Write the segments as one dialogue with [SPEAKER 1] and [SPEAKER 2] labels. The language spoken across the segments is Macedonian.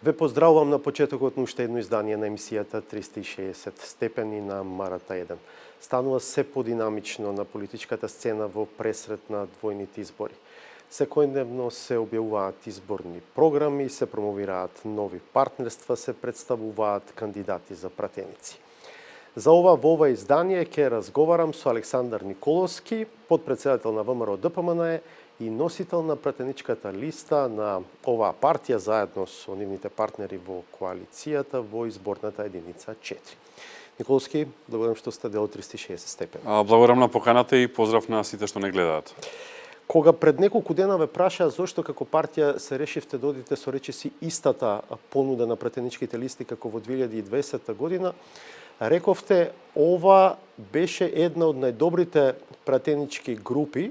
[SPEAKER 1] Ве поздравувам на почетокот на уште едно издание на емисијата 360 степени на Марата 1. Станува се подинамично на политичката сцена во пресрет на двојните избори. Секојдневно се објавуваат изборни програми, се промовираат нови партнерства, се представуваат кандидати за пратеници. За ова во ова издание ќе разговарам со Александар Николовски, подпредседател на ВМРО ДПМН и носител на пратеничката листа на оваа партија заедно со нивните партнери во коалицијата во изборната единица 4. Николовски, благодарам што сте дел од 360 степени.
[SPEAKER 2] Благодарам на поканата и поздрав на сите што не гледаат.
[SPEAKER 1] Кога пред неколку дена ве праша зошто како партија се решивте да одите со речиси истата понуда на пратеничките листи како во 2020 година, рековте ова беше една од најдобрите пратенички групи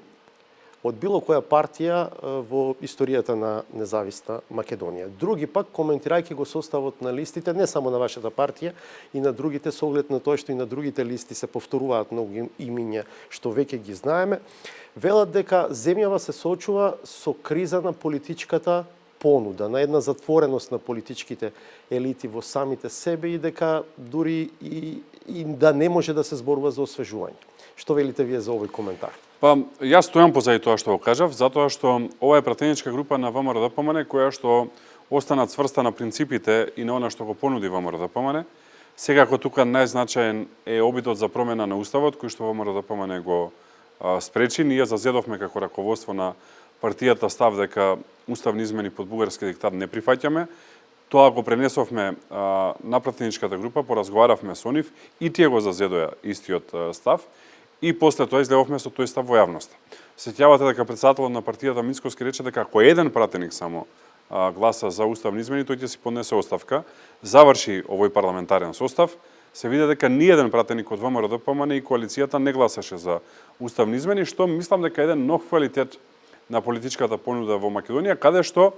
[SPEAKER 1] од било која партија во историјата на независна Македонија. Други пак, коментирајќи го составот на листите, не само на вашата партија, и на другите, со оглед на тоа што и на другите листи се повторуваат многу имиња што веќе ги знаеме, велат дека земјава се соочува со криза на политичката понуда, на една затвореност на политичките елити во самите себе и дека дури и да не може да се зборува за освежување. Што велите вие за овој коментар?
[SPEAKER 2] Па, јас стојам позади тоа што го кажав, затоа што ова е пратеничка група на ВМРО ДПМН која што остана цврста на принципите и на она што го понуди ВМРО ДПМН. Секако тука најзначаен е обидот за промена на уставот кој што ВМРО ДПМН го спречи. Ние зазедовме како раководство на партијата став дека уставни измени под бугарски диктат не прифаќаме. Тоа го пренесовме на пратеничката група, поразговаравме со нив и тие го зазедоа истиот став. И после тоа излеговме со тој став во јавноста. Сеќавате дека председателот на партијата Мицкоски рече дека ако еден пратеник само гласа за уставни измени, тој ќе си поднесе оставка, заврши овој парламентарен состав, се види дека ни еден пратеник од ВМРО ДПМН и коалицијата не гласаше за уставни измени, што мислам дека е еден нов квалитет на политичката понуда во Македонија, каде што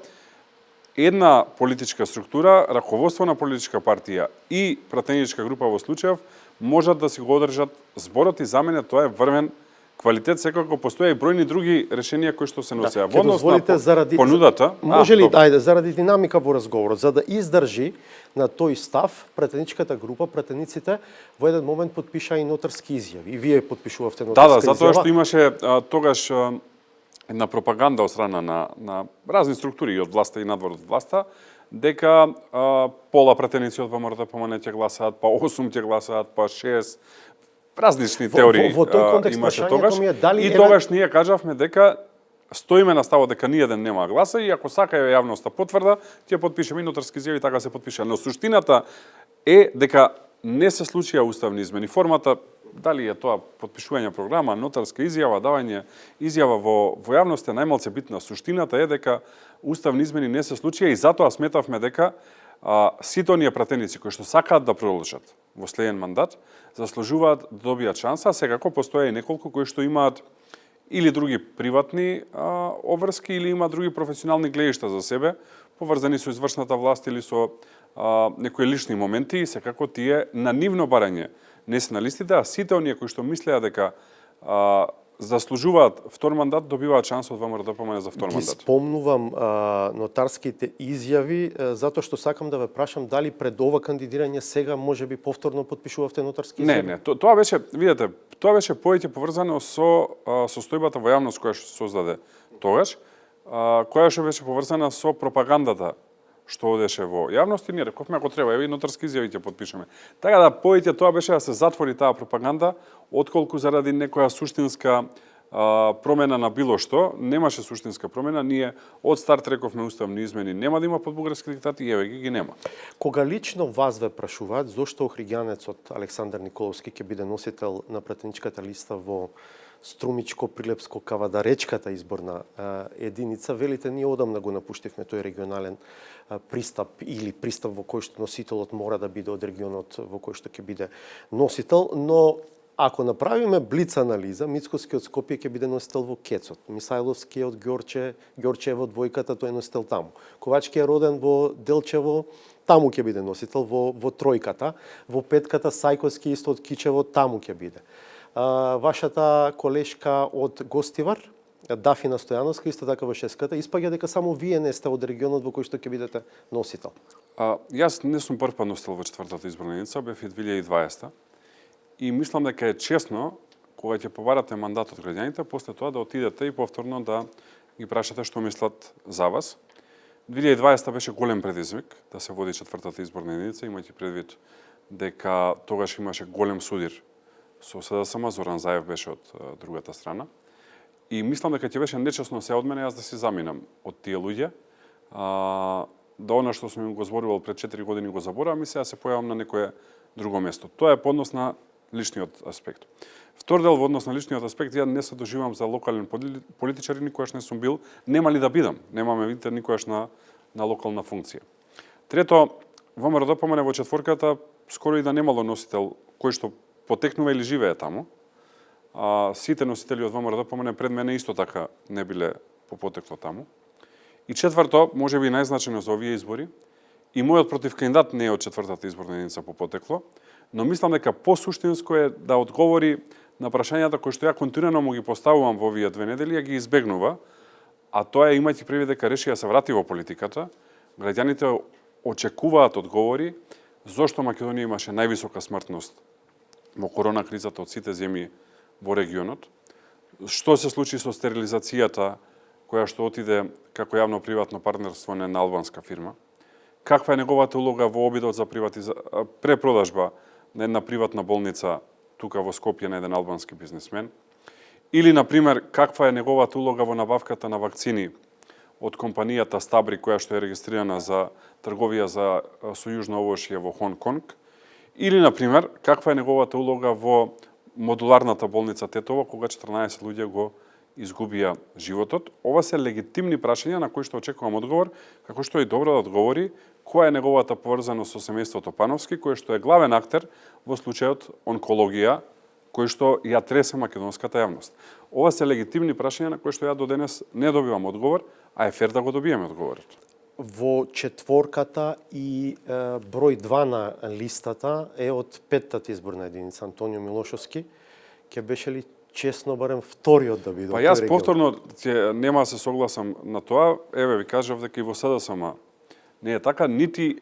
[SPEAKER 2] една политичка структура, раководство на политичка партија и пратеничка група во случајов можат да си го одржат зборот и за мене тоа е врвен квалитет, секако постоја и бројни други решенија кои што се носеа.
[SPEAKER 1] Во однос на заради
[SPEAKER 2] понудата.
[SPEAKER 1] Може ли, заради динамика во разговорот, за да издржи на тој став, пратеничката група, пратениците во еден момент подпишаа и нотарски изјави. И вие подпишувавте нотарска изјава.
[SPEAKER 2] Да, затоа што имаше тогаш една пропаганда од страна на разни структури и од власта и надвор од власта, дека пола пратеници од ВМРО ДПМН ќе гласаат, па 8 ќе гласаат, па 6, различни теории
[SPEAKER 1] во тој контекст
[SPEAKER 2] имаше тогаш.
[SPEAKER 1] Ми е дали
[SPEAKER 2] и тогаш ние кажавме дека стоиме на ставот дека ниеден нема гласа и ако сака јавноста потврда, ќе подпишеме и нотарски изјави, така се подпиша. Но суштината е дека не се случија уставни измени. Формата, дали е тоа подпишување програма, нотарска изјава, давање изјава во јавност е најмалце битна. Суштината е дека уставни измени не се случија и затоа сметавме дека сите оние пратеници кои што сакаат да продолжат во следен мандат, заслужуваат да добијат шанса, секако постоја и неколку кои што имаат или други приватни обврски или има други професионални гледишта за себе, поврзани со извршната власт или со некои лични моменти, и секако тие на нивно барање не се на листите, а сите оние кои што мислеа дека заслужуваат втор мандат, добиваат шанса од ВМРО ДПМН за втор мандат.
[SPEAKER 1] Ги спомнувам нотарските изјави, затоа што сакам да ве прашам дали пред ова кандидирање сега можеби повторно подпишувавте нотарски изјави?
[SPEAKER 2] Не, тоа беше, видете, тоа беше повеќе поврзано со состојбата во јавност која што создаде тогаш, која што беше поврзана со пропагандата што одеше во јавност и ние рековме ако треба и нотарски изјави ќе подпишеме. Така да повеќе тоа беше да се затвори таа пропаганда, отколку заради некоја суштинска промена на било што. Немаше суштинска промена, ние од старт рековме уставни измени нема да има под бугарски диктат и еве ги нема.
[SPEAKER 1] Кога лично вас ве прашуваат зошто охриѓанецот Александар Николовски ќе биде носител на пратеничката листа во Струмичко, Прилепско, Кавадаречката изборна единица, велите ние одамна го напуштивме тој регионален пристап или пристап во кој што носителот мора да биде од регионот во кој што ќе биде носител, но ако направиме блиц анализа, Мицкоски од Скопје ќе биде носител во Кецот, Мисајловски од Ѓорчево двојката, тој е носител таму. Ковачки е роден во Делчево, таму ќе биде носител во тројката, во петката Сајковски исто од Кичево, таму ќе биде. Вашата колешка од Гостивар, Дафина Стојановска, исто така во шеската, испаѓа дека само вие не сте од регионот во кој што ќе бидете носител.
[SPEAKER 2] Јас не сум прв пат носител во четвртата изборна единица, бев и 2020. И мислам дека е честно, кога ќе побарате мандат од граѓаните, после тоа да отидете и повторно да ги прашате што мислат за вас. 2020 беше голем предизвик да се води четвртата изборна единица, имајќи предвид дека тогаш имаше голем судир со СДСМ, Зоран Заев беше од другата страна. И мислам дека ќе беше нечесно се од мене јас да си заминам од тие луѓе, да она што сум им го зборувал пред 4 години го заборавам и сега се појавам на некое друго место. Тоа е по однос на личниот аспект. Втор дел во однос на личниот аспект, ја не се доживам за локален политичар, никогаш не сум бил, нема ли да бидам, немаме видите никогаш на локална функција. Трето, ВМРО-ДПМН во четворката скоро и да немало носител кој што потекнува или живее таму. Сите носители од ВМРО-ДПМН пред мене исто така не биле по потекло таму. И четврто, можеби најзначајно за овие избори, и мојот противкандидат не е од четвртата изборна единица по потекло, но мислам дека посуштинско е да одговори на прашањата кои што ја континуирано му ги поставувам во овие 2 недели, ја ги избегнува, а тоа е имајќи предвид дека реши да се врати во политиката. Граѓаните очекуваат одговори зошто Македонија имаше највисока смртност во корона кризата од сите земји во регионот, што се случи со стерилизацијата која што отиде како јавно-приватно партнерство на една албанска фирма, каква е неговата улога во обидот за препродажба на една приватна болница тука во Скопје на еден албански бизнесмен, или, например, каква е неговата улога во набавката на вакцини од компанијата Стабри, која што е регистрирана за трговија со јужно овошје во Хонг Конг, или, например, каква е неговата улога во модуларната болница Тетово, кога 14 луѓе го изгубија животот. Ова се легитимни прашања на кои што очекувам одговор, како што е добро да одговори која е неговата поврзаност со семејството Пановски, кој што е главен актер во случајот онкологија, кој што ја тресе македонската јавност. Ова се легитимни прашања на кои што ја до денес не добивам одговор, а е фер да го добиеме одговорот.
[SPEAKER 1] Во четворката и број 2 на листата е од 5-тата изборна единица Антонио Милошовски. Ќе беше ли честно барем вториот да биде?
[SPEAKER 2] Па јас повторно нема да се согласам на тоа. Еве ви кажав дека и во СДСМ не е така, нити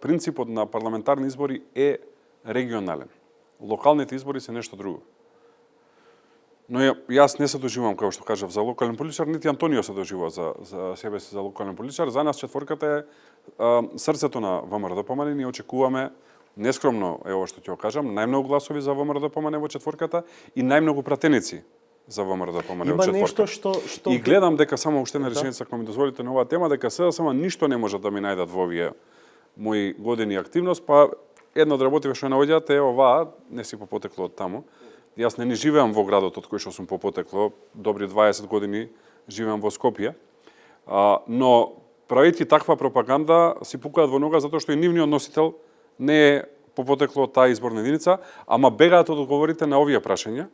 [SPEAKER 2] принципот на парламентарни избори е регионален. Локалните избори се нешто друго. Но јас не се доживувам, како што кажав, за локален политичар, нити Антонио се доживува за себе си за локален политичар. За нас четворката е срцето на ВМРО-ДПМН. Ние очекуваме, нескромно е ова што ќе го кажам, најмногу гласови за ВМРО-ДПМН во четворката и најмногу пратеници за ВМРО-ДПМН во четворката.
[SPEAKER 1] Има нешто што
[SPEAKER 2] И гледам дека само уште една реченица, ако ми дозволите на оваа тема, дека сега само ништо не може да ми најдат во овие мои години активност, па едно од работите што наоѓаат е оваа, не си попотекло од таму. Јас не живеам во градот од кој што сум попотекло, добри 20 години живеам во Скопје, но правејќи таква пропаганда си пукаат во нога затоа што и нивниот носител не е попотекло од таа изборна единица, ама бегаат од одговорите на овие прашања.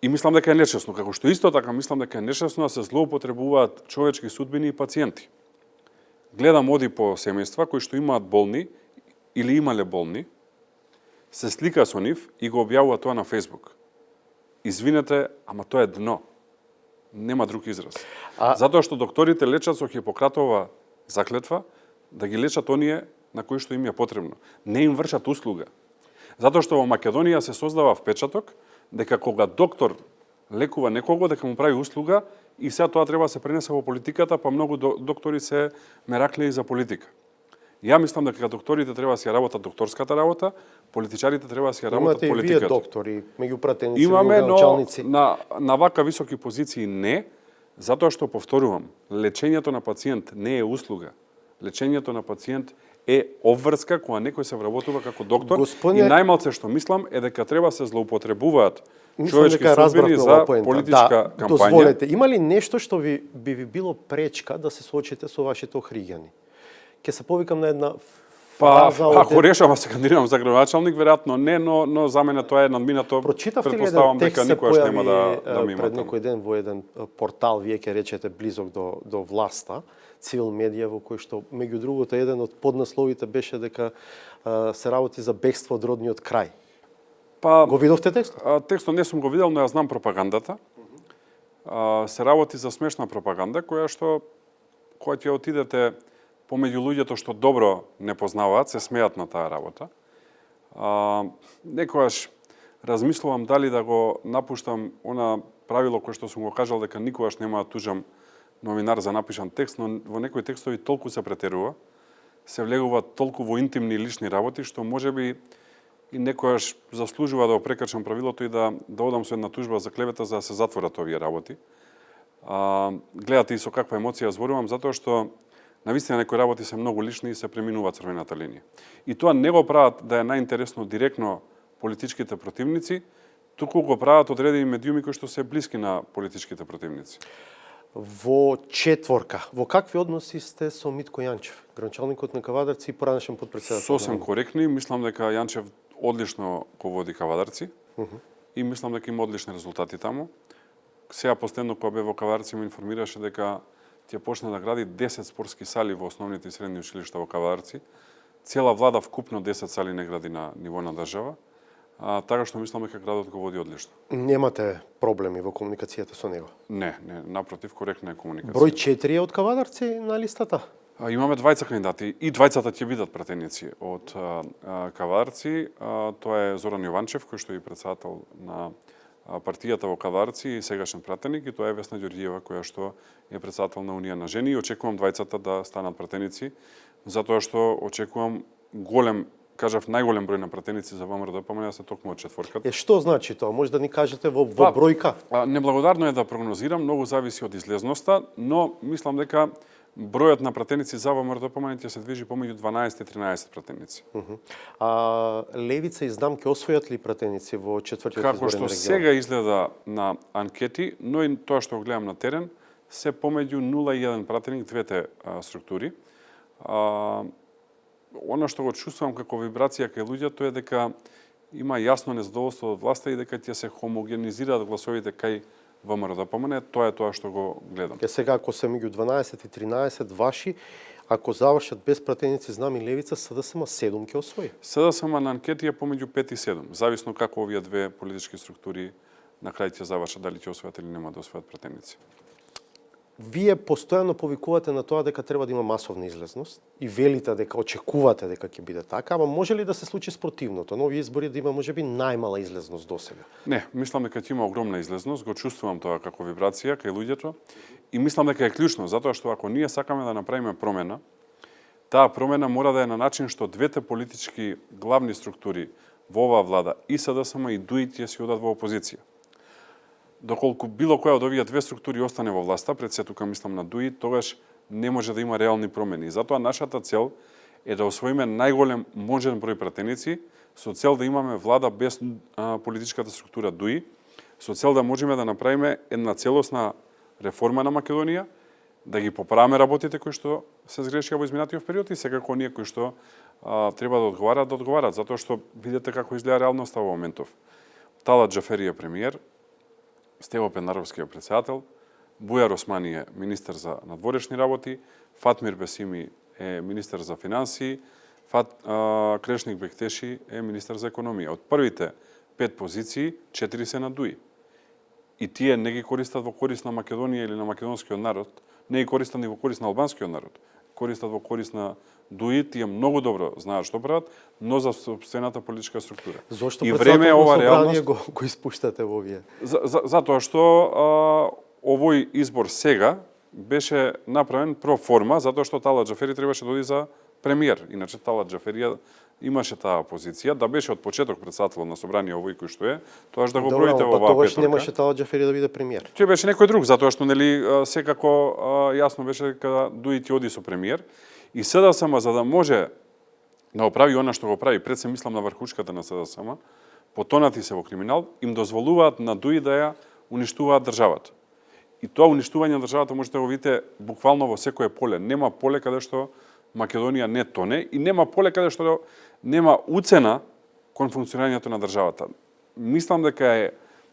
[SPEAKER 2] И мислам дека е нечесно, како што исто така мислам дека е нечесно да се злоупотребуваат човечки судбини и пациенти. Гледам оди по семејства кои што имаат болни или имале болни, се слика со нив и го објавува тоа на Facebook. Извинете, ама тоа е дно. Нема друг израз. Затоа што докторите лечат со Хипократова заклетва да ги лечат оние на кои што им е потребно. Не им вршат услуга. Затоа што во Македонија се создава впечаток дека кога доктор лекува некого, дека му прави услуга и сега тоа треба да се пренесе во политиката, па многу доктори се мераклеи за политика. Ја мислам дека докторите треба да си ја работат докторската работа, политичарите треба да си ја работат политиката.
[SPEAKER 1] Имате и вие доктори, меѓу пратеници,
[SPEAKER 2] имаме, но
[SPEAKER 1] началници.
[SPEAKER 2] на вака високи позиции не, затоа што повторувам, лечењето на пациент не е услуга. Лечењето на пациент е обврска која некој се вработува како доктор и најмалце што мислам е дека треба се злоупотребуваат човечки судбини за политичка кампања.
[SPEAKER 1] Дозволете, има ли нешто што би ви било пречка да се соочите со вашите охриѓани? Ке се повикам на една фраза
[SPEAKER 2] ако решам да се кандидирам за градоначалник, веројатно не, но за мене тоа е надминато.
[SPEAKER 1] Прочитавте ли
[SPEAKER 2] предпоставам
[SPEAKER 1] еден
[SPEAKER 2] дека
[SPEAKER 1] текст
[SPEAKER 2] никогаш нема да ми има
[SPEAKER 1] пред некој ден во еден портал, вие ќе речете близок до власта, Цивил медија, во кој што меѓу другото еден од поднасловите беше дека се работи за бегство од родниот крај.
[SPEAKER 2] Па
[SPEAKER 1] го видовте текстот?
[SPEAKER 2] Текстот не сум го видел, но ја знам пропагандата. Се работи за смешна пропаганда која ќе отидете помеѓу луѓето што добро не познаваат, се смеат на таа работа. Некогаш размислувам дали да го напуштам она правило кое што сум го кажал дека никогаш нема да тужам новинар за напишан текст, но во некои текстови толку се претерува, се влегува толку во интимни и лични работи, што можеби и некојаш заслужува да го прекршам правилото и да одам со една тужба за клевета за да се затворат овие работи. Гледате и со каква емоција зборувам, затоа што навистина некои работи се многу лични и се преминува црвената линија. И тоа не го прават да е најинтересно директно политичките противници, туку го прават одредени медиуми кои што се блиски на политичките противници.
[SPEAKER 1] Во четворка, во какви односи сте со Митко Јанчев, градоначалникот на Кавадарци и поранешен потпредседател?
[SPEAKER 2] Сосем коректни, мислам дека Јанчев одлично го води Кавадарци и мислам дека има одлични резултати таму. Сега последно кога бе во Кавадарци ме информираше дека ќе почне да гради 10 спортски сали во основните и средни училишта во Кавадарци. Цела влада вкупно 10 сали не гради на ниво на држава. Така што мислам дека градот го води одлично.
[SPEAKER 1] Немате проблеми во комуникацијата со него?
[SPEAKER 2] Не, напротив, коректна е комуникација.
[SPEAKER 1] Број 4 е од Кавадарци на листата?
[SPEAKER 2] Имаме двајца кандидати и двајцата ќе бидат пратеници од Кавадарци. Тоа е Зоран Јованчев, кој што е председател на партијата во Кавадарци и сегашен пратеник, и тоа е Весна Ѓорѓиева, која што е председател на Унија на жени, и очекувам двајцата да станат пратеници, затоа што очекувам голем, кажав најголем број на пратеници за ВМРО ДПМН се токму од четворката.
[SPEAKER 1] Што значи тоа? Може да ни кажете во бројка?
[SPEAKER 2] Неблагодарно е да прогнозирам, многу зависи од излезноста, но мислам дека бројот на пратеници за ВМРО ДПМН ќе се движи помеѓу 12 и 13 пратеници.
[SPEAKER 1] Левица и ЗДАМ ќе освојат ли пратеници во четвртиот изборен регион?
[SPEAKER 2] Како што сега изгледа на анкети, но и тоа што го гледам на терен, се помеѓу 0 и 1 пратеник двете структури. Она што го чувствувам како вибрација кај луѓето е дека има јасно незадоволство од власта и дека ќе се хомогенизираат гласовите кај ВМРО ДПМН, тоа е тоа што го гледам.
[SPEAKER 1] Сега ако се меѓу 12 и 13 ваши, ако завршат без пратеници ЗДАМ и Левица, СДСМ 7 ќе освои.
[SPEAKER 2] СДСМ на анкети е помеѓу 5 и 7, зависно како овие две политички структури на крај ќе завршат, дали ќе освојат или нема да освојат пратеници.
[SPEAKER 1] Вие постојано повикувате на тоа дека треба да има масовна излезност и велите дека очекувате дека ќе биде така, ама може ли да се случи спротивното? Нови избори да има можеби најмала излезност досега?
[SPEAKER 2] Не, мислам дека ќе има огромна излезност, го чувствувам тоа како вибрација кај луѓето и мислам дека е клучно, затоа што ако ние сакаме да направиме промена, таа промена мора да е на начин што двете политички главни структури во оваа влада, и СДСМ и ДУИ, ќе си одат во опозиција. Доколку било која од овие две структури остане во власта, пред се тука мислам на ДУИ, тогаш не може да има реални промени. Затоа нашата цел е да освоиме најголем можен број пратеници, со цел да имаме влада без политичката структура ДУИ, со цел да можеме да направиме една целосна реформа на Македонија, да ги поправиме работите кои што се сгрешија во изминатиот период и секако оние кои што треба да одговарат, затоа што видите како изгледа реалноста во моментов. Талат Џафери е премиер, Стево Пенаровски е председател, Бујар Османи е министер за надворешни работи, Фатмир Бесими е министер за финансии, Крешник Бектеши е министер за економија. Од првите 5 позиции, 4 се на ДУИ. И тие не ги користат во корист на Македонија или на македонскиот народ, не ги користат ни во корист на албанскиот народ, користат во корист на ДУИ, тие многу добро знаат што прават, но за собствената политичка структура.
[SPEAKER 1] Зошто
[SPEAKER 2] и време е ова реалност
[SPEAKER 1] го испуштате во овие?
[SPEAKER 2] Затоа што овој избор сега беше направен про форма, затоа што Талат Џафери требаше да оди за премиер. Иначе Талат Џафери имаше таа позиција, да беше од почеток председател на собрание овој кој што е, тоаш да го броите во оваа
[SPEAKER 1] тогаш
[SPEAKER 2] петорка.
[SPEAKER 1] немаше Талат Џафери да биде премиер.
[SPEAKER 2] Тој беше некој друг, затоа што нели секако јасно беше дека ДУИ ти оди со премиер. И СДСМ, за да може да оправи она што го прави, пред се мислам на врхучката на СДСМ, потонати се во криминал, им дозволуваат на ДУИ да ја уништуваат државата. И тоа уништување на државата можете да го видите буквално во секое поле. Нема поле каде што Македонија не тоне и нема поле каде што нема уцена кон функционирањето на државата. Мислам дека е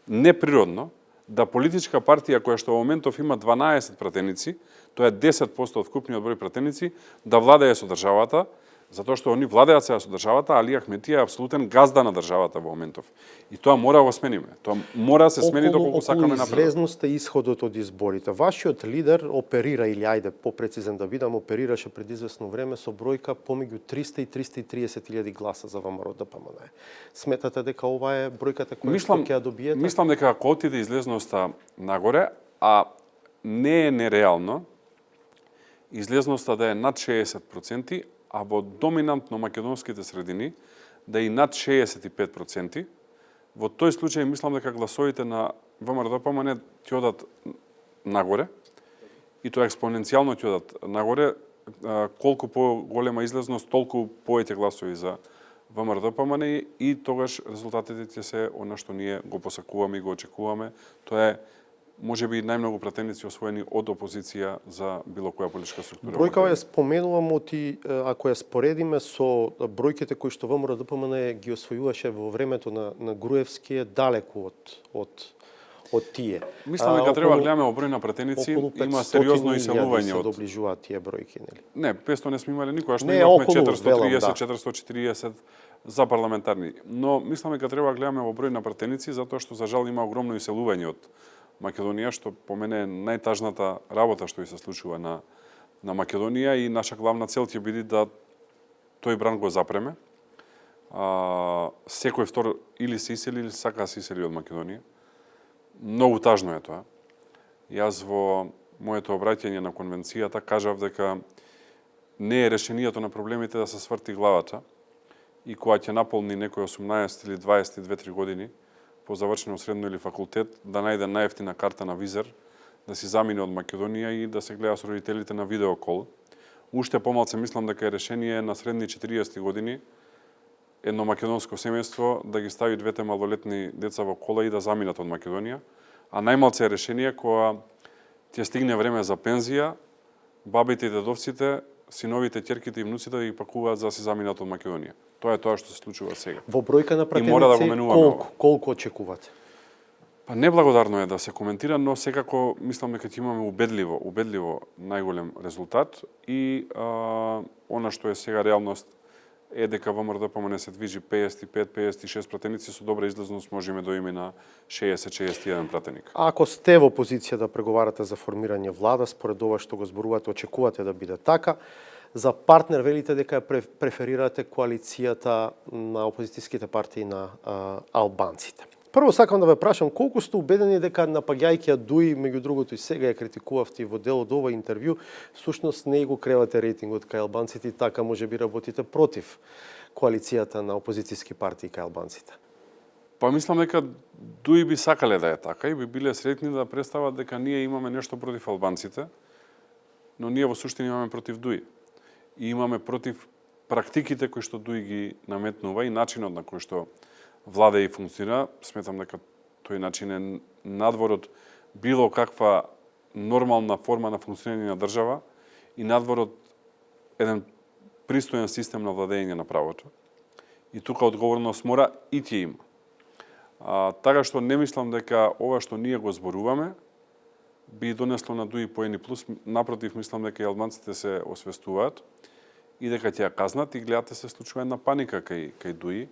[SPEAKER 2] неприродно да политичка партија која што во моментов има 12 пратеници, тоа е 10% од вкупниот број пратеници, да владее со државата, Затоа што они владеат сега со државата, а Али Ахмети е апсолутен газда на државата во моментов. И тоа мора да го смениме. Тоа мора да се смени доколку сакаме напред.
[SPEAKER 1] Излезноста и исходот од изборите. Вашиот лидер оперира, или ајде попрецизен да бидам, оперираше пред известно време со бројка помеѓу 300 и 330 илјади гласа за ВМРО ДПМН. Сметате дека ова е бројката која што ќе ја добиете?
[SPEAKER 2] Мислам дека ако отиде излезноста нагоре, а не е нереално, излезноста да е над 60%, а во доминантно македонските средини да е и над 65%, во тој случај мислам дека гласовите на ВМРО ДПМН ќе одат нагоре, и тоа експоненцијално ќе одат нагоре. Колку поголема излезност, толку повеќе гласови за ВМРО ДПМН и тогаш резултатите ќе се она што ние го посакуваме и го очекуваме. Тоа е можеби најмногу пратеници освоени од опозиција за било која политичка структура.
[SPEAKER 1] Бројкава ја споменувам ако ја споредиме со бројките кои што ВМРО ДПМН ги освојуваше во времето на Груевски, е далеку од тие.
[SPEAKER 2] Мислам дека треба гледаме во број на пратеници, има сериозно иселување од
[SPEAKER 1] доближуваат тие бројки, нели?
[SPEAKER 2] Не, 500 не сме имале никогаш, но имавме 430, 440 за парламентарни. Но мислам дека треба гледаме во број на пратеници затоа што за жал има огромно иселување од Македонија, што по мене е најтажната работа што и се случува на Македонија, и наша главна цел ќе биде да тој бран го запреме. Секој втор или се исели или сака да се исели од Македонија. Многу тажно е тоа. Јас во моето обраќање на конвенцијата кажав дека не е решението на проблемите да се сврти главата и кога ќе наполни некој 18 или 20 2-3 години по завршено средно или факултет, да најде најефтина карта на визер, да си замине од Македонија и да се гледа со родителите на видеокол. Уште помалце мислам дека е решение на средни 40 години едно македонско семејство да ги стави двете малолетни деца во кола и да заминат од Македонија, а најмалце е решение кога ќе стигне време за пензија, бабите и дедовците, синовите, ќерките и внуците да ги пакуваат за да се заминат од Македонија. Тоа е тоа што се случува сега.
[SPEAKER 1] Во бројка на пратеници,
[SPEAKER 2] да
[SPEAKER 1] колку очекувате?
[SPEAKER 2] Па неблагодарно е да се коментира, но секако мислам дека ќе имаме убедливо најголем резултат, и она што е сега реалност е дека ВМРО ДПМН се движи 55-56 пратеници, со добра излезност можеме да имаме на 60-61 пратеник.
[SPEAKER 1] Ако сте во позиција да преговарате за формирање влада, според ова што го зборувате, очекувате да биде така, за партнер велите дека преферирате коалицијата на опозицијските партии на албанците. Прво сакам да ве прашам колку сте убедени дека напаѓајќи ја Дуи, меѓу другото и сега ја критикувавте во дел од ова интервју, всушност не го кревате рейтингот кај албанците и така можеби работите против коалицијата на опозицијски партии кај албанците?
[SPEAKER 2] Па мислам дека Дуи би сакале да е така и би биле сретни да представат дека ние имаме нешто против албанците, но ние во суштина имаме против Дуи. И имаме против практиките кои што Дуи ги наметнува и начинот на кој што влада и функционира. Сметам дека тој начин е надвор од било каква нормална форма на функционирање на држава и надвор од еден пристоен систем на владење на правото. И тука одговорност мора и ќе има. Така што не мислам дека ова што ние го зборуваме би донесло на Дуи поени плюс. Напротив, мислам дека и албанците се освестуваат и дека ќе ја казнат и гледате се случува една паника кај Дуи.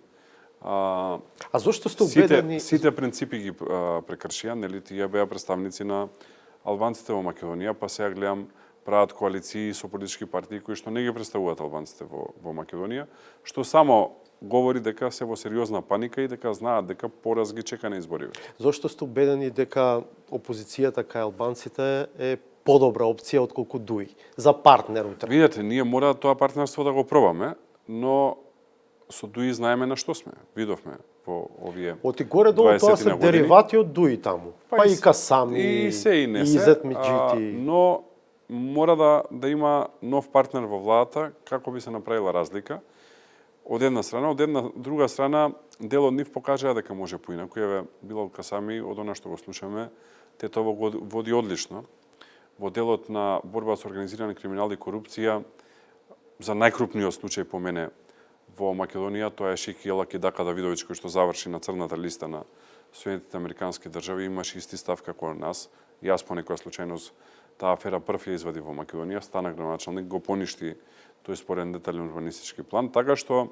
[SPEAKER 1] А зошто сте убедени?
[SPEAKER 2] Сите принципи ги прекршија, нели, тие беа представници на албанците во Македонија, па сега гледам прават коалиции со политички партии кои што не ги представуваат албанците во Македонија, што само говори дека се во сериозна паника и дека знаат дека пораз ги чека на избориве.
[SPEAKER 1] Зошто сте убедени дека опозицијата кај албанците е подобра опција отколку Дуи за партнер утре?
[SPEAKER 2] Видете, ние мора тоа партнерство да го пробаме, но со Дуи знаеме на што сме. Видовме во овие 20 години.
[SPEAKER 1] Оти горе-долу тоа се деривати од Дуи таму. Па и Касами,
[SPEAKER 2] и се и не се,
[SPEAKER 1] Изет Миџити.
[SPEAKER 2] Но мора да има нов партнер во владата како би се направила разлика. Од една страна, од една друга страна, дел од нив покажаа дека може поинаку. Еве Билал Касами, од она што го слушаме, те тоа го води одлично. Во делот на борба со организиран криминал и корупција, за најкрупниот случај по мене во Македонија, тоа е Шики Елаки Дака Давидовиќ, кој што заврши на црната листа на Соединетите американски држави, имаше исти став како нас. Јас по некоја случајност таа афера прв ја извади во Македонија, стана градоначалник, го поништи тој според детален урбанистички план, така што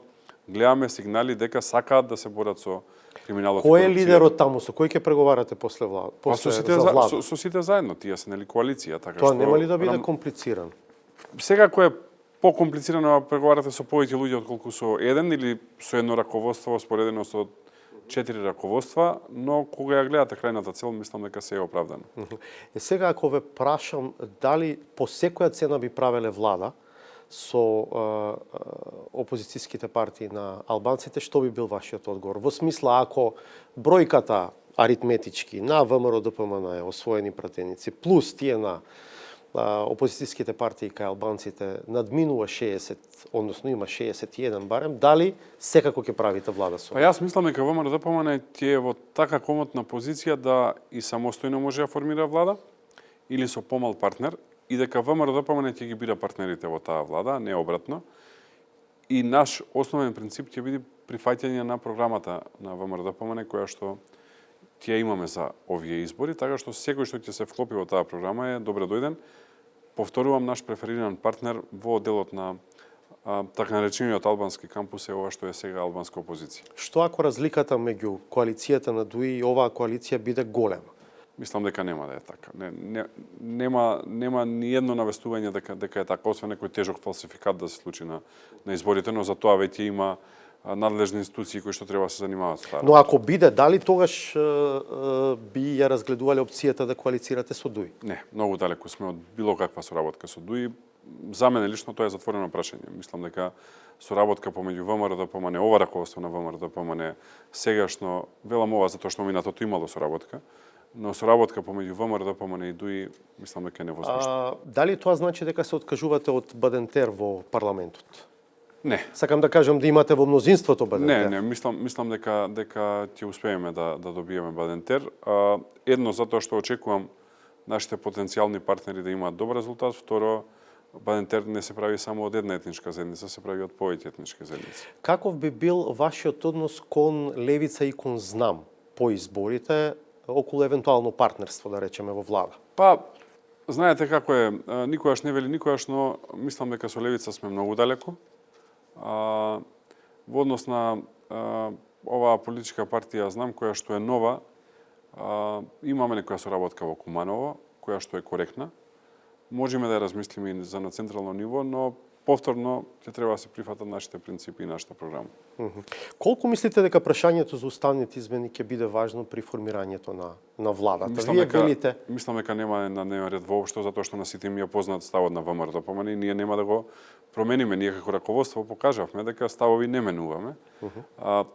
[SPEAKER 2] гледаме сигнали дека сакаат да се борат со криминалот и
[SPEAKER 1] Кој е
[SPEAKER 2] корупцијата.
[SPEAKER 1] лидерот таму, со кој ќе преговарате после влада?
[SPEAKER 2] Па со сите,
[SPEAKER 1] за влада?
[SPEAKER 2] со сите заедно, тие се нели коалиција, така
[SPEAKER 1] Тоа
[SPEAKER 2] што
[SPEAKER 1] нема ли да биде комплициран?
[SPEAKER 2] Сега кој е покомплицирано преговарате со повеќе луѓе отколку со еден или со едно раководство споредено со 4 раководства, но кога ја гледате крајната цел, мислам дека се е оправдано.
[SPEAKER 1] Сега ако ве прашам дали по секоја цена би правеле влада со опозицијските партии на албанците, што би бил вашиот одговор? Во смисла, ако бројката аритметички на ВМРО ДПМН е освоени пратеници, плюс тие на опозицијските партии кај албанците надминува 60, односно има 61 барем, дали секако ќе правите влада со?
[SPEAKER 2] Па јас мислам дека ВМРО ДПМН ќе е во така комотна позиција да и самостојно може да формира влада или со помал партнер и дека ВМРО ДПМН ќе ги бира партнерите во таа влада, не обратно. И наш основен принцип ќе биде прифаќање на програмата на ВМРО ДПМН која што ќе имаме за овие избори, така што секој што ќе се вклопи во таа програма е добре дојден. Повторувам, наш префериран партнер во делот на така наречениот албански кампус е ова што е сега албанска опозиција.
[SPEAKER 1] Што ако разликата меѓу коалицијата на ДУИ и оваа коалиција биде голема?
[SPEAKER 2] Мислам дека нема да е така. Нема ни едно навестување дека е така, освен некој тежок фалсификат да се случи на изборите, но за тоа веќе има надлежни институции кои што треба да се занимаваат со тоа.
[SPEAKER 1] Но ако биде, дали тогаш би ја разгледувале опцијата да коалицирате со ДУИ?
[SPEAKER 2] Не, многу далеку сме од било каква соработка со ДУИ. За мене лично тоа е затворено прашање. Мислам дека соработка помеѓу ВМРО ДПМН, ова раководство на ВМРО ДПМН сегашно, велам ова затоа што минатото имало соработка, но соработка помеѓу ВМРО ДПМН и ДУИ мислам дека е невозможно.
[SPEAKER 1] Дали тоа значи дека се откажувате од Бадентер во парламентот?
[SPEAKER 2] Не.
[SPEAKER 1] Сакам да кажам да имате во мнозинството Бадентер.
[SPEAKER 2] Не, мислам дека ќе успееме да добиеме Бадентер. Едно затоа што очекувам нашите потенцијални партнери да имаат добар резултат, второ Бадентер не се прави само од една етничка заедница, се прави од повеќе етнички заедници.
[SPEAKER 1] Каков би бил вашиот однос кон Левица и кон Знам по изборите околу евентуално партнерство, да речеме, во влада?
[SPEAKER 2] Па, знаете како е, никогаш не вели никогаш, но мислам дека со Левица сме многу далеку. Во однос на оваа политичка партија Знам, која што е нова, имаме некоја соработка во Куманово, која што е коректна. Можеме да ја размислиме и за на централно ниво, но повторно ќе треба да се прифатат нашите принципи и нашата програма.
[SPEAKER 1] Колку мислите дека прашањето за уставните измени ќе биде важно при формирањето на владата? Вие велите?
[SPEAKER 2] Мислам дека нема на дневен ред воопшто, затоа што на сите им ја познат ставот на ВМРО ДПМН и ние нема да го промениме. Ние како раководство покажавме дека ставови не менуваме.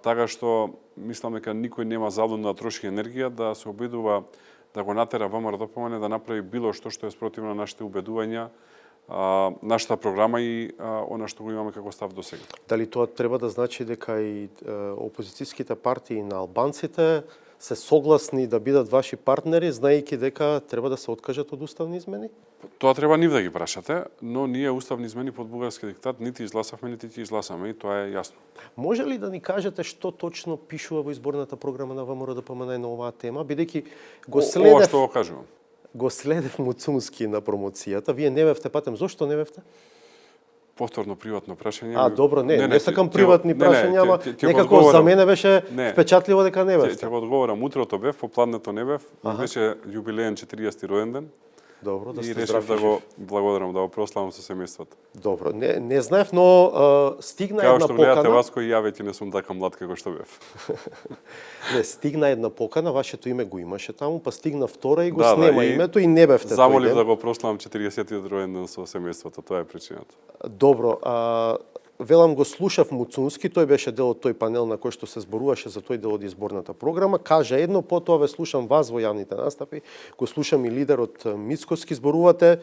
[SPEAKER 2] Така што мислам дека никој нема залудно да троши енергија да се обидува да го натера ВМРО ДПМН да направи било што е спротивно на нашите убедувања, нашата програма и она што го имаме како став до сега.
[SPEAKER 1] Дали тоа треба да значи дека и опозицијските партии на албанците се согласни да бидат ваши партнери, знаејќи дека треба да се откажат од уставни измени?
[SPEAKER 2] Тоа треба нив да ги прашате, но ние уставни измени под бугарски диктат нити изгласавме, нити ќе изгласаме и тоа е јасно.
[SPEAKER 1] Може ли да ни кажете што точно пишува во изборната програма на ВМРО ДПМН на оваа тема, бидејќи го следев...
[SPEAKER 2] Ова што го кажувам.
[SPEAKER 1] Го следев Муцунски на промоцијата. Вие не бевте, патем, зошто не бевте?
[SPEAKER 2] Повторно приватно прашање.
[SPEAKER 1] Добро, не сакам приватни прашања, ама некако за мене беше впечатливо дека не бевте.
[SPEAKER 2] Ќе го одговорам, утрото бев, попладнето не бев, беше јубилеен 40 ројден ден.
[SPEAKER 1] Добро, да сте
[SPEAKER 2] здрави. И решив да го благодарам, да го прославам со семејството.
[SPEAKER 1] Добро, не знаев, но стигна една покана.
[SPEAKER 2] Као што гледате вас кој ја веќе не сум така млад како што бев.
[SPEAKER 1] Не, стигна една покана, вашето име го имаше таму, па стигна втора и го снема името и не бевте.
[SPEAKER 2] Замолив да го прославам 40-тиот ројден ден со семејството, тоа е причината.
[SPEAKER 1] Добро, велам го слушав Муцунски, тој беше дел од тој панел на кој што се зборуваше за тој дел од изборната програма, кажа едно, потоа ве слушам вас во јавните настапи, го слушам и лидерот Мицкоски, зборувате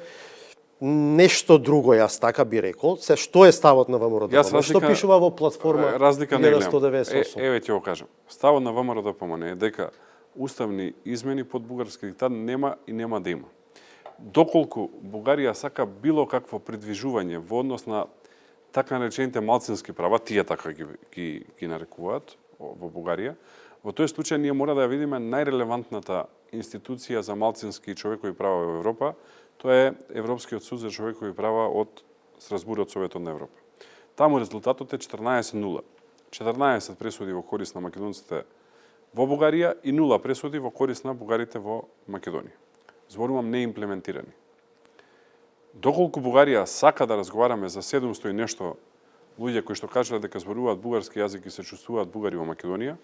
[SPEAKER 1] нешто друго, јас така би рекол. Се што е ставот на ВМРО ДПМН? Што пишува во платформа 1998?
[SPEAKER 2] Еве ќе го кажам. Ставот на ВМРО ДПМН е дека уставни измени под бугарски диктат нема и нема да има. Доколку Бугарија сака било какво придвижување во однос на така наречените малцински права, тие така ги нарекуваат во Бугарија, во тој случај ние мора да ја видиме најрелевантната институција за малцински и човекови права во Европа, тоа е Европскиот суд за човекови права од Страсбур од Советот на Европа. Таму резултатот е 14-0. 14 пресуди во корист на македонците во Бугарија и 0 пресуди во корист на бугарите во Македонија. Зборувам неимплементирани. Доколку Бугарија сака да разговараме за 700 и нешто луѓе кои што кажале дека зборуваат бугарски јазик и се чувствуваат бугари во Македонија,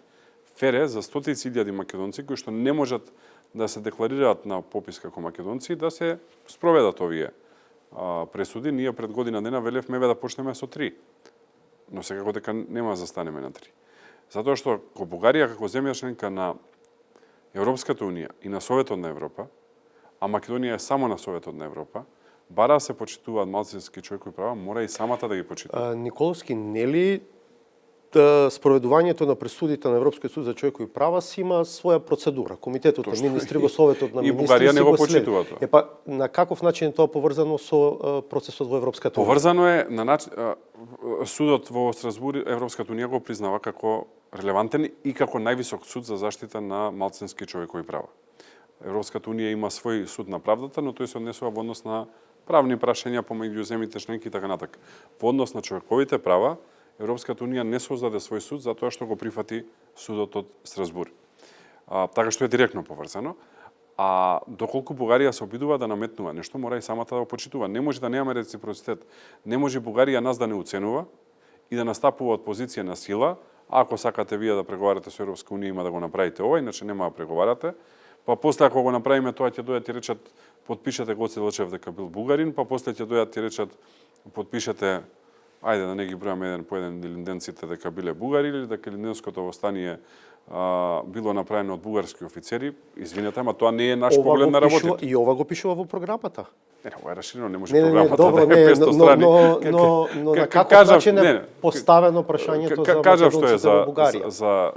[SPEAKER 2] фере за стотици илјади македонци кои што не можат да се декларираат на попис како македонци, да се спроведат овие пресуди. Ние пред година дена велевме да почнеме со 3, но секако дека нема да застанеме на 3. Затоа што како Бугарија, како земја членка на Европската Унија и на Советот на Европа, а Македонија е само на Советот на Европа, бара се почитуваат малцински човекови права, мора и самата да ги почитува.
[SPEAKER 1] Николовски, нели спроведувањето на пресудите на Европскиот суд за човекови права си има своја процедура. Комитетот на министри во Советот на министри
[SPEAKER 2] и Бугарија не го
[SPEAKER 1] следи.
[SPEAKER 2] почитува тоа.
[SPEAKER 1] Епа, на каков начин е тоа поврзано со процесот во Европската Унија?
[SPEAKER 2] Поврзано е на начин судот во Страсбур, Европската Унија го признава како релевантен и како највисок суд за заштита на малцински човекови права. Европската Унија има свој суд на правдата, но тој се однесува во однос на правни прашања помеѓу земјите членки и така натаму. Во однос на човековите права, Европската Унија не создаде свој суд затоа што го прифати судот од Страсбур. Така што е директно поврзано. А доколку Бугарија се обидува да наметнува нешто, мора и самата да го почитува. Не може да немаме реципроцитет. Не може Бугарија нас да не уценува и да настапува од позиција на сила. Ако сакате вие да преговарате со Европска Унија, има да го направите ова, иначе нема да преговарате. Па после ако го направиме тоа, ќе дојдат и речат потпишете Гоце Делчев дека бил бугарин, па после ќе дојдат и речат потпишете, ајде да не ги бројаме еден по еден линденците дека биле бугари или дека линденското востание било направено од бугарски офицери. Извинете, ама тоа не е наш поглед на работите.
[SPEAKER 1] И ова го пишува во програмата.
[SPEAKER 2] Ова е расширено, не може програмата
[SPEAKER 1] добро,
[SPEAKER 2] да е 500 страни.
[SPEAKER 1] Но на каков начин е поставено прашањето за македонците во Бугарија?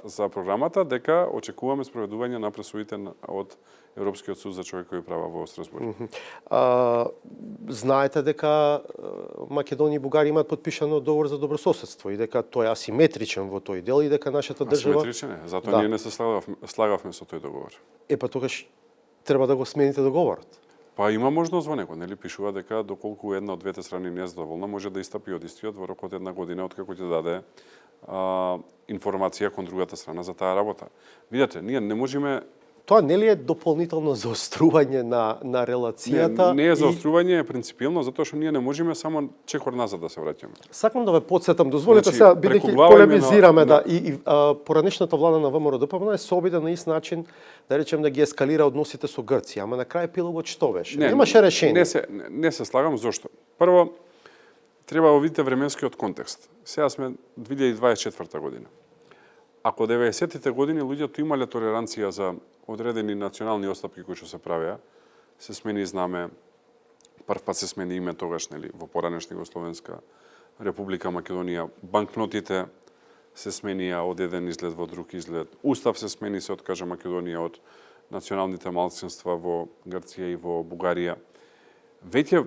[SPEAKER 2] За програмата дека очекуваме спроведување на пресудите од Европскиот суд за човекови права во Страсбур.
[SPEAKER 1] Знаете дека Македонија и Бугарија имаат подпишано договор за добрососедство и дека тој е асиметричен во тој дел и дека нашата држава...
[SPEAKER 2] Асиметричен е, затоа ние не се слагавме со тој договор.
[SPEAKER 1] Па тогаш треба да го смените договорот.
[SPEAKER 2] Па има можност во него, нели пишува дека доколку една од двете страни не е задоволна, може да истапи од истиот во рок од една година откако ќе даде информација кон другата страна за таа работа. Видете, ние не можеме.
[SPEAKER 1] Тоа нели е дополнително заострување на релацијата?
[SPEAKER 2] Не е заострување, е принципиелно, затоа што ние не можеме само чекор назад да се враќаме.
[SPEAKER 1] Сакам да ве потсетам, дозволете
[SPEAKER 2] Значи,
[SPEAKER 1] сега, бидејќи полемизираме,
[SPEAKER 2] на...
[SPEAKER 1] и поранешната влада на ВМРО ДПМН се обиде на ист начин, да речем, да ги ескалира односите со Грција, ама на крај епилогот што беше? Немаше решение.
[SPEAKER 2] Не се слагам, зошто? Прво, треба да видите временскиот контекст. Сега сме 2024 година. Ако 90-тите години луѓето имале толеранција за одредени национални остапки кои што се правеа, се смени знаме, прв пат се смени име тогаш, нели, во поранешна Југословенска република Македонија, банкнотите се сменија од еден изглед во друг изглед, устав се смени, се откажа Македонија од националните малцинства во Грција и во Бугарија. Веќе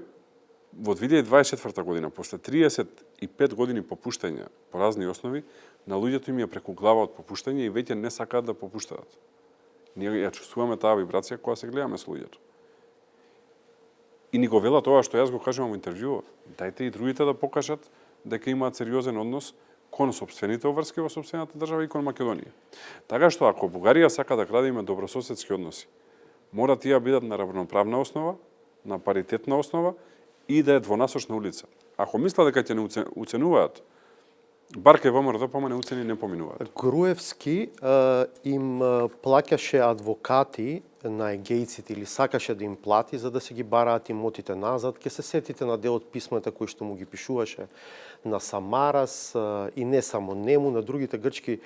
[SPEAKER 2] во 2024 година, после 35 години попуштања по разни основи, на луѓето им ја преку глава од попуштање и веќе не сакаат да попуштаат. Ние ја чувствуваме таа вибрација кога се гледаме со луѓето. И ни го велат тоа што јас го кажувам во интервјуот. Дајте и другите да покажат дека имаат сериозен однос кон сопствените обврски во сопствената држава и кон Македонија. Така што ако Бугарија сака да градиме добрососедски односи, мора тие бидат на равноправна основа, на паритетна основа и да е двонасочна улица. Ако мисла дека ќе не уценуваат, бар кај ВМРО ДПМН уцени не поминуваат.
[SPEAKER 1] Груевски им плаќаше адвокати на егејците или сакаше да им плати за да се ги бараат имотите назад. Ке се сетите на дел од писмата кои што му ги пишуваше на Самарас и не само нему, на другите грчки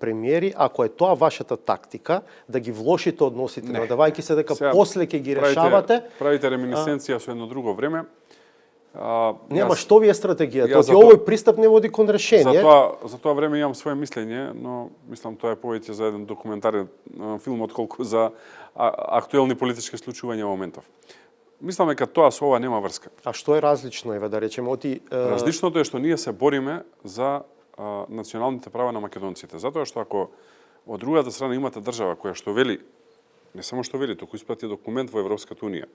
[SPEAKER 1] премиери. Ако е тоа вашата тактика, да ги влошите односите, надавајќи се дека сега, после ќе ги решавате...
[SPEAKER 2] Правите реминисценција со едно друго време.
[SPEAKER 1] Нема, што ви е стратегијата? Овој пристап не води кон решение.
[SPEAKER 2] За тоа време имам свое мислење, но мислам тоа е повеќе за еден документарен филм отколку за актуелни политички случувања во моментов. Мислам дека тоа со ова нема врска.
[SPEAKER 1] А што е различно, еве да речеме,
[SPEAKER 2] Различното е што ние се бориме за националните права на македонците, затоа што ако од другата страна имате држава која што вели, не само што вели, току испрати документ во Европската Унија,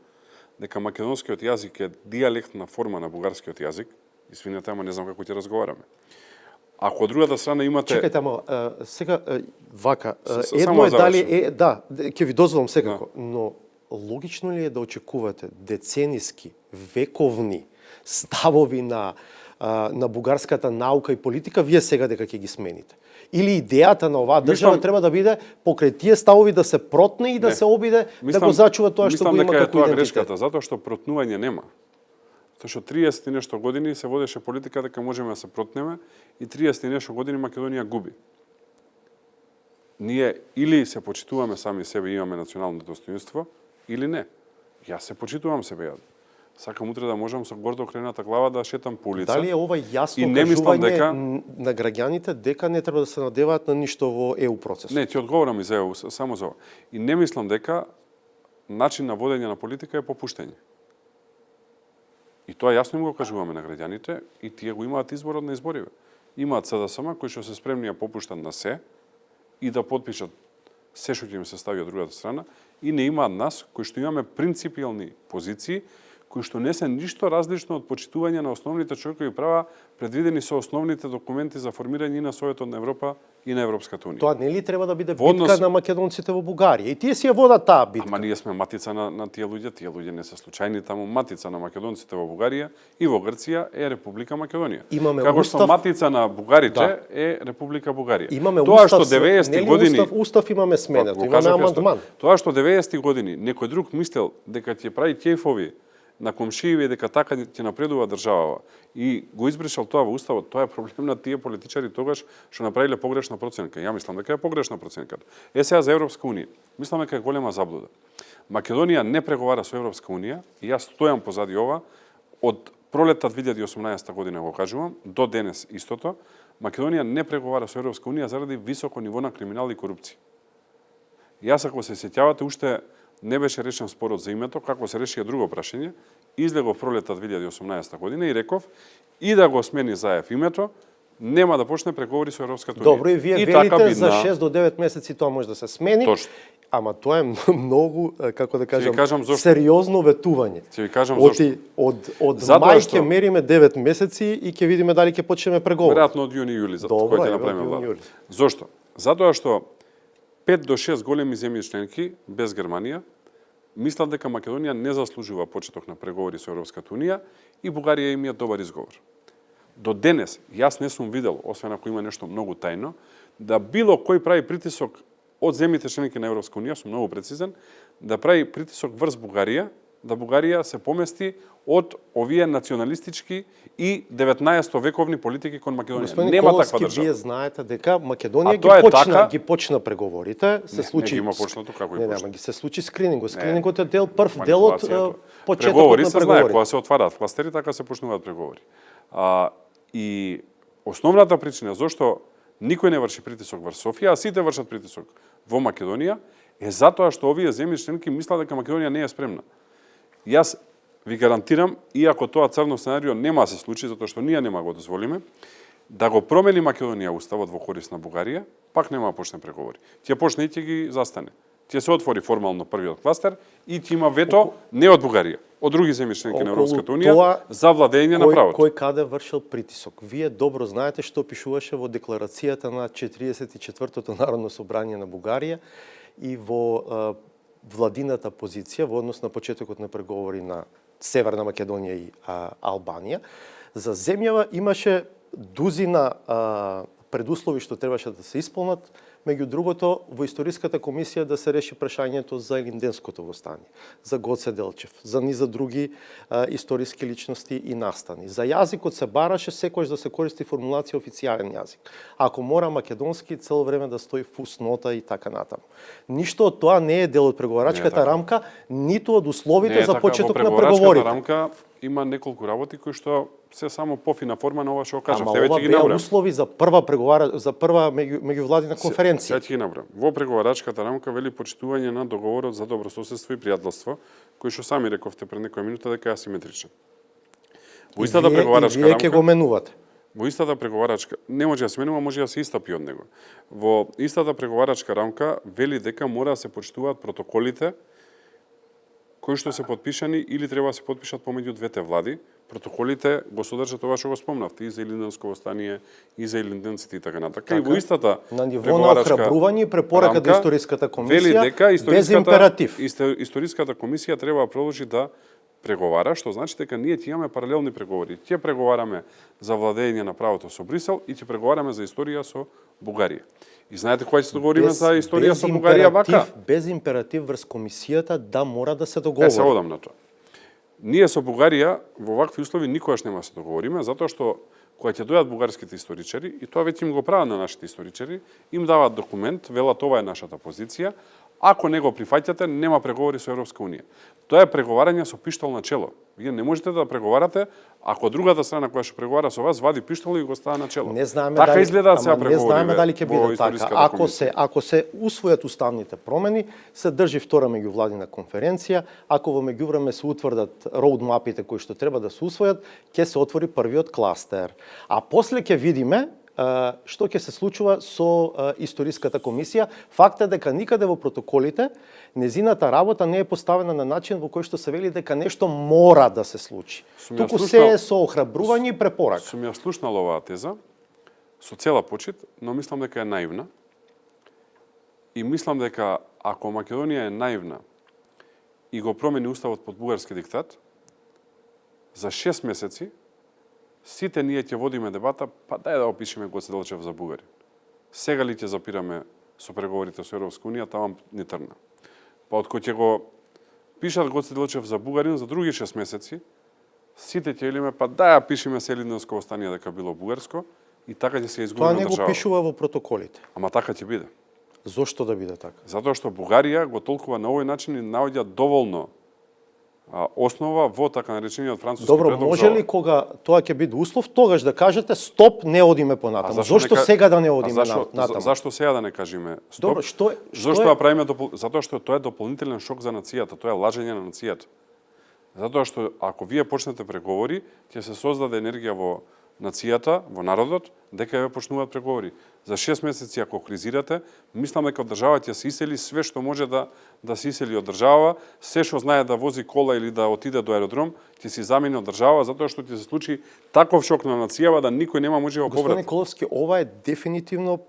[SPEAKER 2] дека македонскиот јазик е дијалектна форма на бугарскиот јазик, извинете, ама не знам како ќе разговараме. Ако од другата страна имате...
[SPEAKER 1] Чекајте, ама сега вака,
[SPEAKER 2] Само
[SPEAKER 1] едно е дали
[SPEAKER 2] завршам.
[SPEAKER 1] да, ќе ви дозволам секако, но логично ли е да очекувате децениски, вековни ставови на бугарската наука и политика, вие сега дека ќе ги смените? Или идејата на оваа држава треба да биде покрај тие ставови да се протне и да се обиде да го зачува тоа што го има како
[SPEAKER 2] Мислам дека е тоа
[SPEAKER 1] идентитет?
[SPEAKER 2] грешката, затоа што протнување нема. Тоа што 30 и нешто години се водеше политика дека можеме да се протнеме и 30 и нешто години Македонија губи. Ние или се почитуваме сами себе и имаме национално достоинство, или не. Јас се почитувам себе. Сакам утре да можам со гордо окрената глава да шетам по улица.
[SPEAKER 1] Дали е ова јасно
[SPEAKER 2] И не мислам
[SPEAKER 1] кажување на граѓаните дека не треба да се надеваат на ништо во ЕУ процесот?
[SPEAKER 2] Не, ти одговорам и за ЕУ, само за ова. И не мислам дека начин на водење на политика е попуштање. И тоа јасно им го кажуваме на граѓаните и тие го имаат изборот на избориве. Имаат СДСМ кои што се спремни да попуштат на се и да потпишат се што ќе им се стави од другата страна и не имаат нас кои што имаме принципиални позиции кои што не се ништо различно од почитување на основните човекови права предвидени со основните документи за формирање и на Советот на Европа и на Европската унија.
[SPEAKER 1] Тоа нели треба да биде
[SPEAKER 2] Во однос-
[SPEAKER 1] битка на македонците во Бугарија? И тие си ја водат таа битка.
[SPEAKER 2] Ама ние сме матица на тие луѓе не се случајни таму. Матица на македонците во Бугарија и во Грција е Република Македонија.
[SPEAKER 1] Имаме
[SPEAKER 2] Како
[SPEAKER 1] устав-
[SPEAKER 2] што матица на бугарите
[SPEAKER 1] Да.
[SPEAKER 2] е Република Бугарија.
[SPEAKER 1] Имаме
[SPEAKER 2] Тоа
[SPEAKER 1] устав,
[SPEAKER 2] што 90-ти
[SPEAKER 1] нели
[SPEAKER 2] години
[SPEAKER 1] устав имаме сменето,
[SPEAKER 2] Го
[SPEAKER 1] имаме
[SPEAKER 2] кажав јас
[SPEAKER 1] амандман.
[SPEAKER 2] Тоа што 90-ти години некој друг мислел дека ќе прави ќефови на комшиеви дека така ќе напредува државава и го избришал тоа во уставот, тоа е проблем на тие политичари тогаш што направиле погрешна проценка. Ја мислам дека е погрешна проценката. Сега за Европска унија. Мислам дека е голема заблуда. Македонија не преговара со Европска унија и јас стојам позади ова од пролетта 2018 година го кажувам до денес истото. Македонија не преговара со Европска унија заради високо ниво на криминал и корупција. Јас ако се сеќавате уште не беше решен спорот за името, како се реши друго прашање, излегов пролета 2018 година и реков и да го смени Заев името, нема да почне преговори со Европската унија.
[SPEAKER 1] Добро, и вие
[SPEAKER 2] така
[SPEAKER 1] велите за 6 до 9 месеци тоа може да се смени.
[SPEAKER 2] Точно.
[SPEAKER 1] Ама тоа е многу, како да кажам,
[SPEAKER 2] кажам зошто.
[SPEAKER 1] сериозно ветување.
[SPEAKER 2] Ќе ви кажам зошто.
[SPEAKER 1] Од
[SPEAKER 2] Затоа
[SPEAKER 1] мај
[SPEAKER 2] што-
[SPEAKER 1] ќе мериме 9 месеци и ќе видиме дали ќе почнеме преговори.
[SPEAKER 2] Веројатно од јуни-јули, за
[SPEAKER 1] Добро,
[SPEAKER 2] кој ќе
[SPEAKER 1] еве,
[SPEAKER 2] направиме
[SPEAKER 1] од
[SPEAKER 2] влада.
[SPEAKER 1] јуни-јули.
[SPEAKER 2] Зошто? Затоа што 5 до 6 големи земји членки без Германија мислат дека Македонија не заслужува почеток на преговори со Европската унија и Бугарија им е добар изговор. До денес јас не сум видел, освен ако има нешто многу тајно, да било кој прави притисок од земјите членки на Европска унија, сум многу прецизен, да прави притисок врз Бугарија, да Бугарија се помести од овие националистички и 19 вековни политики кон Македонија.
[SPEAKER 1] Господин
[SPEAKER 2] Нема
[SPEAKER 1] Николовски,
[SPEAKER 2] таква држава.
[SPEAKER 1] вие знаете дека Македонија
[SPEAKER 2] тоа е така.
[SPEAKER 1] ги почна преговорите, се случи.
[SPEAKER 2] Не ги има почнато, како
[SPEAKER 1] Не,
[SPEAKER 2] и почна.
[SPEAKER 1] ги се случи скринингот. Скринингот е прв дел од
[SPEAKER 2] Манипулацијата.
[SPEAKER 1] почетокот
[SPEAKER 2] Преговори
[SPEAKER 1] на
[SPEAKER 2] се знае,
[SPEAKER 1] преговорите.
[SPEAKER 2] кога се отвараат кластери, така се почнуваат преговори. И основната причина зашто никој не врши притисок врз Софија, а сите вршат притисок во Македонија, е затоа што овие земји членки мислат дека Македонија не е спремна. Јас ви гарантирам, иако тоа црно сценарио нема да се случи, затоа што ние нема го дозволиме, да го промени Македонија уставот во корист на Бугарија, пак нема да почне преговори. Ќе почне и ќе ги застане. Ќе се отвори формално првиот кластер и ќе има вето не од Бугарија, од други земји членки на Европската унија за владење на правото.
[SPEAKER 1] Кој каде вршил притисок? Вие добро знаете што пишуваше во декларацијата на 44-тото Народно собрание на Бугарија и во владината позиција во однос на почетокот на преговори на Северна Македонија и Албанија. За земјава имаше дузина предуслови што требаше да се исполнат, меѓу другото во историската комисија да се реши прашањето за Илинденското востание, за Гоце Делчев, за низа други историски личности и настани. За јазикот се бараше секојаш да се користи формулација официјален јазик. Ако мора македонски цело време да стои фуснота и така натаму. Ништо од тоа не е дел од преговарачката рамка, ниту од условите за почеток на преговорите.
[SPEAKER 2] Рамка има неколку работи кои што се само пофина форма на ова што кажав.
[SPEAKER 1] Ама ова беа услови за прва меѓувладина конференција.
[SPEAKER 2] Сега ќе ги набрам. Во преговарачката рамка вели почитување на договорот за добрососедство и пријателство, кој што сами рековте пред некоја минута дека е асиметричен. Во истата преговарачка рамка.
[SPEAKER 1] Вие ќе го менувате.
[SPEAKER 2] Во истата преговарачка, не може да се менува, може да се истапи од него. Во истата преговарачка рамка вели дека мора да се почитуваат протоколите кои што се подпишани или треба да се подпишат помеѓу двете влади. Протоколите го содржат това што го спомнавте, и за Илинденско востание, и за илинденците и така натака. И во истата
[SPEAKER 1] на ниво на охрабрување и препорака до историската комисија,
[SPEAKER 2] вели дека
[SPEAKER 1] без императив.
[SPEAKER 2] Историската комисија треба да продолжи да преговара, што значи дека ние ќе имаме паралелни преговори. Ќе преговараме за владење на правото со Брисел и ќе преговараме за историја со Бугарија. И знаете кога ќе се договориме за историја со Бугарија вака?
[SPEAKER 1] Без императив врз комисијата да мора да се договори.
[SPEAKER 2] Се одам на тоа. Ние со Бугарија во вакви услови никогаш нема да се договориме, затоа што кога ќе дојдат бугарските историчари, и тоа веќе им го прават на нашите историчари, им даваат документ, велат ова е нашата позиција, ако не го прифаќате, нема преговори со Европска унија. Тоа е преговарање со пиштол на чело. Вие не можете да преговарате ако другата страна која што преговара со вас вади пиштол и го става на чело.
[SPEAKER 1] Не знаеме
[SPEAKER 2] така
[SPEAKER 1] дали
[SPEAKER 2] изгледаат сега преговори.
[SPEAKER 1] Не знаеме дали ќе биде така. Ако се усвојат уставните промени, се држи втора меѓувладина конференција, ако во меѓувреме се утврдат роудмапите кои што треба да се усвојат, ќе се отвори првиот кластер. А после ќе видиме што ќе се случува со историската комисија. Факт е дека никаде во протоколите незината работа не е поставена на начин во кој што се вели дека нешто мора да се случи. Туку се е со охрабрување и препорака.
[SPEAKER 2] Сум ја слушнал оваа теза со цела почит, но мислам дека е наивна. И мислам дека ако Македонија е наивна и го промени уставот под бугарски диктат, за 6 месеци сите ние ќе водиме дебата, па дај да опишеме Гоце Делчев за бугарин. Сега ли ќе запираме со преговорите со Европска унија, таман ни трна. Па откој ќе го пишат Гоце Делчев за бугарин за други 6 месеци, сите ќе велиме, па дај да пишеме се Илинденско востание дека било бугарско и така ќе се изгуби држава.
[SPEAKER 1] Тоа не го пишува во протоколите.
[SPEAKER 2] Ама така ќе биде.
[SPEAKER 1] Зошто да биде така?
[SPEAKER 2] Затоа што Бугарија го толкува на овој начин и наоѓа доволно основа во така наречениот француски
[SPEAKER 1] предлог.
[SPEAKER 2] Добро,
[SPEAKER 1] може ли кога тоа ќе биде услов, тогаш да кажете стоп, не одиме понатаму? Зошто сега да не одиме натаму?
[SPEAKER 2] Зашто сега да не кажеме стоп?
[SPEAKER 1] Добро,
[SPEAKER 2] Зошто да правиме затоа што тоа е дополнителен шок за нацијата, тоа е лажење на нацијата. Затоа што ако вие почнете преговори, ќе се создаде енергија во нацијата, во народот, дека ја почнуваат преговори. За 6 месеци ако кризирате, мислам дека државата ќе се исели све што може да се исели од држава, се што знае да вози кола или да отиде до аеродром, ќе се замени од држава затоа што ќе се случи таков шок на нацијава да никој нема може да го поврати.
[SPEAKER 1] Господин Николовски, ова е дефинитивно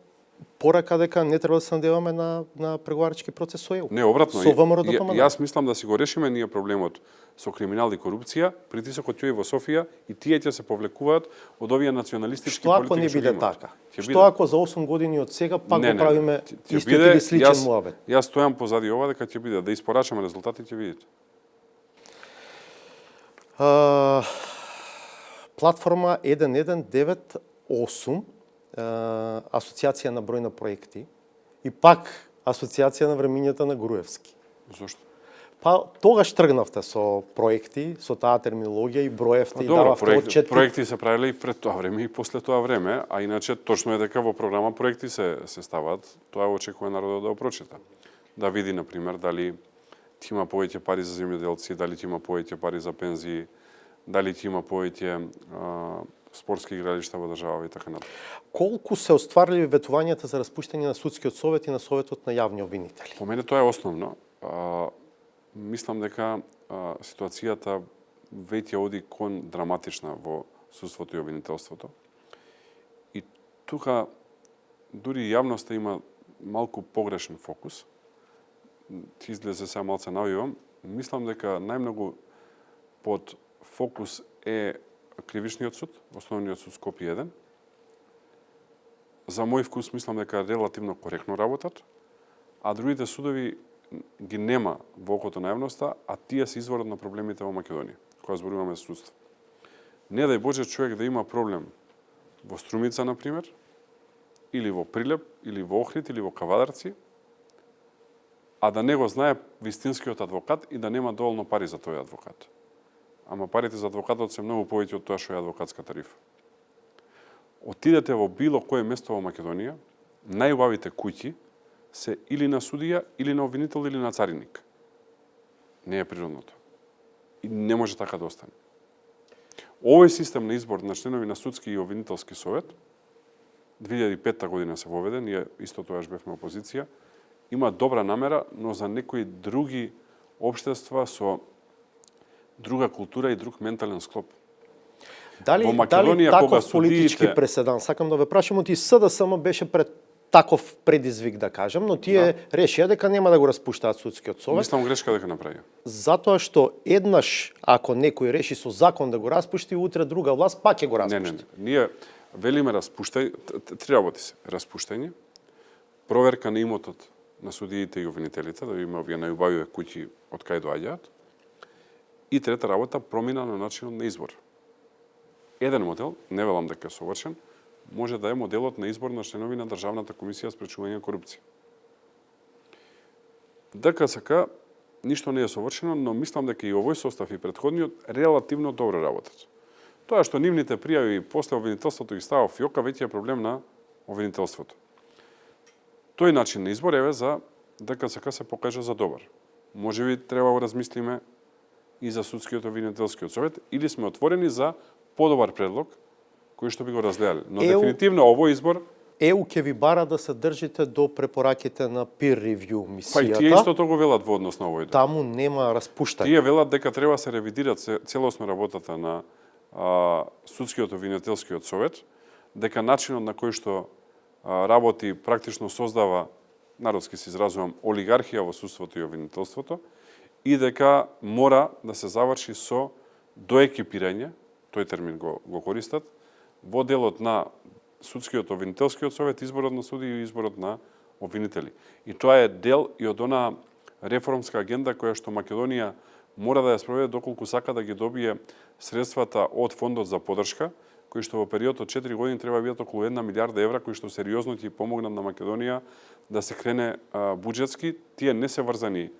[SPEAKER 1] порака дека не треба да се надеваме на преговарачки процес со ЕУ.
[SPEAKER 2] Не, обратно.
[SPEAKER 1] Со ВМРО да помага.
[SPEAKER 2] Јас мислам да си го решиме ние проблемот со криминал и корупција, притисокот ќе и во Софија и тие ќе се повлекуваат од овие националистички политики.
[SPEAKER 1] Што ако не биде така? Што ако за 8 години од сега пак го правиме истиот или сличен муабет?
[SPEAKER 2] Јас стојам позади ова дека ќе биде да испорачаме резултати, ќе видите.
[SPEAKER 1] Платформа 1198, асоциација на број на проекти и пак асоциација на времињата на Груевски.
[SPEAKER 2] Зошто?
[SPEAKER 1] Па тогаш тргнавте со проекти, со таа терминологија и броевте и дававте отчети.
[SPEAKER 2] Проекти се правеле и пред тоа време и после тоа време, а иначе точно е дека во програма проекти се ставаат, тоа очекува народот да го прочита. Да види на пример дали ќе има повеќе пари за земјоделци, дали ќе има повеќе пари за пензии, дали ќе има повеќе спортски игралишта во држава и така натаму.
[SPEAKER 1] Колку се остварливи ветувањата за распуштање на судскиот совет и на советот на јавни обвинители?
[SPEAKER 2] По мене тоа е основно. Мислам дека ситуацијата веќе оди кон драматична во судството и обвинителството. И тука дури јавноста има малку погрешен фокус. Ти излезе сега малце навивам. Мислам дека најмногу под фокус е Кривичниот суд, Основниот суд Скопје 1. За мој вкус мислам дека релативно коректно работат, а другите судови ги нема во окото на јавноста, а тие се изворот на проблемите во Македонија, кога зборуваме за судство. Не дај Боже човек да има проблем во Струмица, например, или во Прилеп, или во Охрид, или во Кавадарци, а да не го знае вистинскиот адвокат и да нема доволно пари за тој адвокат. Ама парите за адвокатот се многу повеќе од тоа што е адвокатска тарифа. Отидете во било кое место во Македонија, најубавите куќи се или на судија, или на обвинител, или на цариник. Не е природното. И не може така да остане. Овој систем на избор на членови на судски и обвинителски совет, 2005 година се воведе, ние исто тогаш бевме опозиција, има добра намера, но за некои други општества со друга култура и друг ментален склоп.
[SPEAKER 1] Дали таков политички преседан, сакам да ве прашам, оти СДСМ беше пред таков предизвик, да кажем, но тие решија дека нема да го распуштаат судскиот совет.
[SPEAKER 2] Мислам грешка дека направија.
[SPEAKER 1] Затоа што еднаш, ако некој реши со закон да го распушти, утре друга власт пак ќе го распушти.
[SPEAKER 2] Не. Ние велиме распуштај, три работи се. Распуштање, проверка на имотот на судиите и обвинителите, да видиме овие најубавиве куќи од кај доаѓаат. И трета работа, промена на начинот на избор. Еден модел, не велам дека е совршен, може да е моделот на избор на членови на Државната комисија спречување корупција. ДКСК ништо не е совршено, но мислам дека и овој состав и претходниот релативно добро работат. Тоа што нивните пријави после обвинителството ги става фиока, веќе е проблем на обвинителството. Тој начин на избор еве за ДКСК се покажа за добар. Можеби треба да размислиме и за судскиот обвинителскиот совет, или сме отворени за подобар предлог кој што би го разгледали. Но дефинитивно овој избор
[SPEAKER 1] ЕУ ќе ви бара да се држите до препораките на peer review мисијата.
[SPEAKER 2] Па и тие истото го велат во однос на овој.
[SPEAKER 1] Таму нема распуштање.
[SPEAKER 2] Тие велат дека треба се ревидира целосно работата на судскиот обвинителскиот совет, дека начинот на кој што работи практично создава, народски се изразувам, олигархија во судството и обвинителството, и дека мора да се заврши со доекипирање, тој термин го користат, во делот на судскиот обвинителскиот совет, изборот на суди и изборот на обвинители. И тоа е дел и од она реформска агенда која што Македонија мора да ја спроведе доколку сака да ги добие средствата од фондот за поддршка, кои што во период од 4 години треба да бидат околу 1 милиарда евра, кои што сериозно ќе помогнат на Македонија да се крене буџетски. Тие не се врзани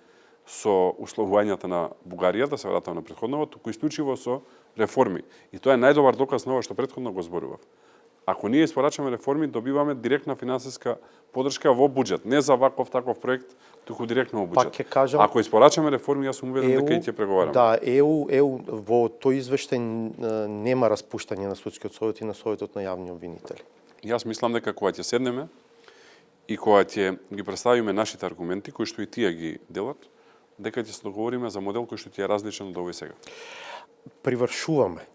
[SPEAKER 2] со условувањата на Бугарија, да се вратам на претходново, туку исклучиво со реформи. И тоа е најдобар доказ на ова што претходно го зборував. Ако ние испорачаме реформи, добиваме директна финансиска поддршка во буџет, не за ваков таков проект, туку директно во буџет.
[SPEAKER 1] Кажам,
[SPEAKER 2] ако испорачаме реформи, јас сум убеден дека и ќе преговараме.
[SPEAKER 1] Да, ЕУ во тој извештај нема распуштање на судскиот совет и на советот на јавни обвинители.
[SPEAKER 2] Јас мислам дека кога ќе седнеме и кога ќе ги представиме нашите аргументи, кои што и тие ги делат, дека ќе се договориме за модел кој што ќе е различен од овој сега.
[SPEAKER 1] Привршуваме.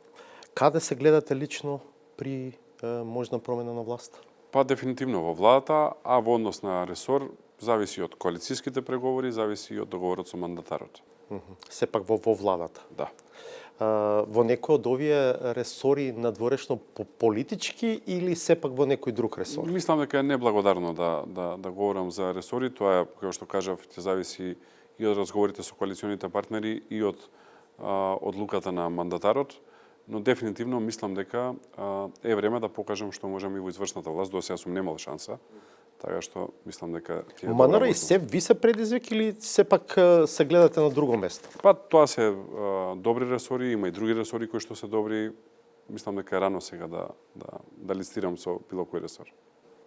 [SPEAKER 1] Каде се гледате лично при можна промена на власта?
[SPEAKER 2] Па дефинитивно во владата, а во однос на ресор зависи од коалицијските преговори, зависи и од договорот со мандатарот.
[SPEAKER 1] Сепак во владата.
[SPEAKER 2] Да.
[SPEAKER 1] Во некој од овие ресори надворешно политички или сепак во некој друг ресор?
[SPEAKER 2] Мислам дека е неблагодарно да говорам за ресори, тоа е, како што кажав, ќе зависи и од разговорите со коалиционите партнери и од одлуката на мандатарот, но дефинитивно мислам дека е време да покажам што можеме и во извршната власт, до сега сум немал шанса, така што мислам дека ќе е
[SPEAKER 1] Манара и ви се предизвик или сепак се гледате на друго место?
[SPEAKER 2] Па тоа се добри ресори, има и други ресори кои што се добри. Мислам дека е рано сега да листирам со било кој ресор.